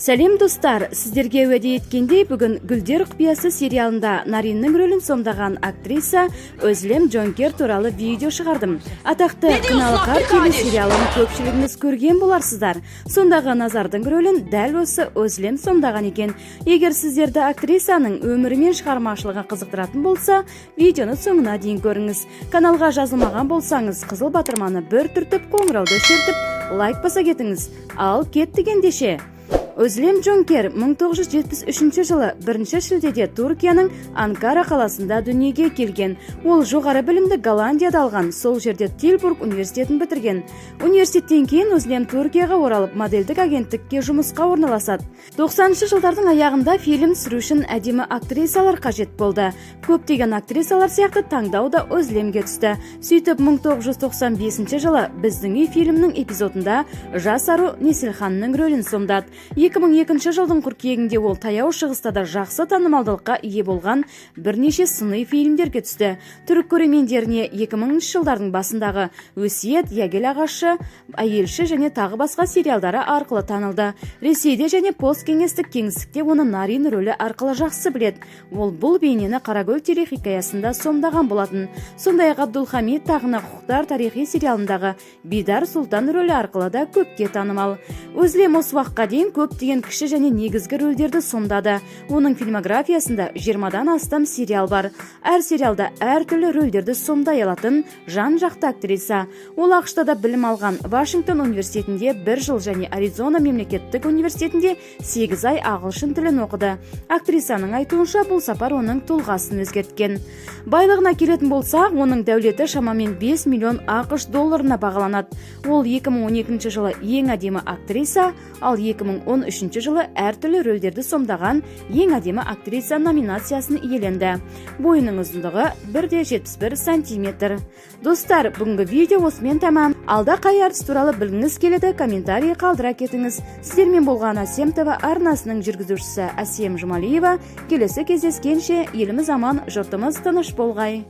Сәлем достар, сіздерге уәде еткендей бүгін Гүлдер құпиясы сериалында Нариннің рөлін сомдаған актриса Өзлем Джонкер туралы видео шығардым. Атақты Қыналқар телесериалын көпшілігіңіз көрген боларсыздар. Сондағы Назардың рөлін дәл осы Өзлем сомдаған екен. Егер сіздерді актрисаның өмірі мен шығармашылығы қызықтыратын болса, видеоны соңына дейін көріңіз. Каналға жазылмаған болсаңыз, қызыл батырманы бір түртіп, қоңырауды шертіп, лайк баса кетіңіз. Ал кеттік ендеше. Өзлем Джонкер 1973 жылы 1 шілдеде Түркияның Анкара қаласында дүниеге келген. Ол жоғары білімді Голландияда алған, сол жерде Тильбург университетін бітірген. Университеттен кейін Өзлем Түркияға оралып, модельдік агенттікке жұмысқа орналасады. 90-шы жылдардың аяғында фильм түсіру үшін әдемі актрисалар қажет болды. Көптеген актрисалар сияқты таңдау да Өзлемге түсті. Сөйтіп 1995 жылы Біздің үй фильмнің эпизодында жас ару Неселханның рөлін сомдады. 2002 жылдың қыркүйегінде ол таяу шығыста да жақсы танымалдылыққа ие болған бірнеше сыни фильмдерге түсті. Түрік көрермендеріне 2000 жылдардың басындағы Өсиет, Ягел ағашы, Әйелші және тағы басқа сериалдары арқылы танылды. Ресейде және посткеңестік кеңістікте оны Нарин рөлі арқылы жақсы біледі. Ол бұл бейнені Қарагөл телехикаясында сомдаған болатын. Сондай-ақ Абдулхамид тағына құқықтар тарихи сериалындағы Бидар Сұлтан рөлі арқылы да көпке танымал. Өзлем осы уақытқа дейін көптеген кіші және негізгі рөлдерді сомдады. Оның фильмографиясында 20-дан астам сериал бар. Әр сериалда әртүрлі рөлдерді сомдай алатын жан-жақты актриса. Ол ақш-та білім алған, Вашингтон университетінде 1 жыл және Аризона мемлекеттік университетінде 8 ай ағылшын тілін оқыды. Актрисаның айтуынша бұл сапар оның тұлғасын өзгерткен. Байлығына келетін болсақ, оның дәулеті шамамен 5 миллион ақш долларына бағаланады. Ол 2012 жылы ең әдемі актриса, ал 2013 жылы әртүрлі рөлдерді сомдаған ең әдемі актриса номинациясын иеленді. Бойының ұзындығы 1,71 сантиметр. Достар, бүгінгі видео осымен тәмам. Алда қай әртіс туралы білгіңіз келеді, комментарий қалдыра кетіңіз. Сіздермен болған Әсем ТВ арнасының жүргізушісі Әсем Жұмалиева. Келесі кездескенше еліміз аман, жұртымыз тыныш болғай.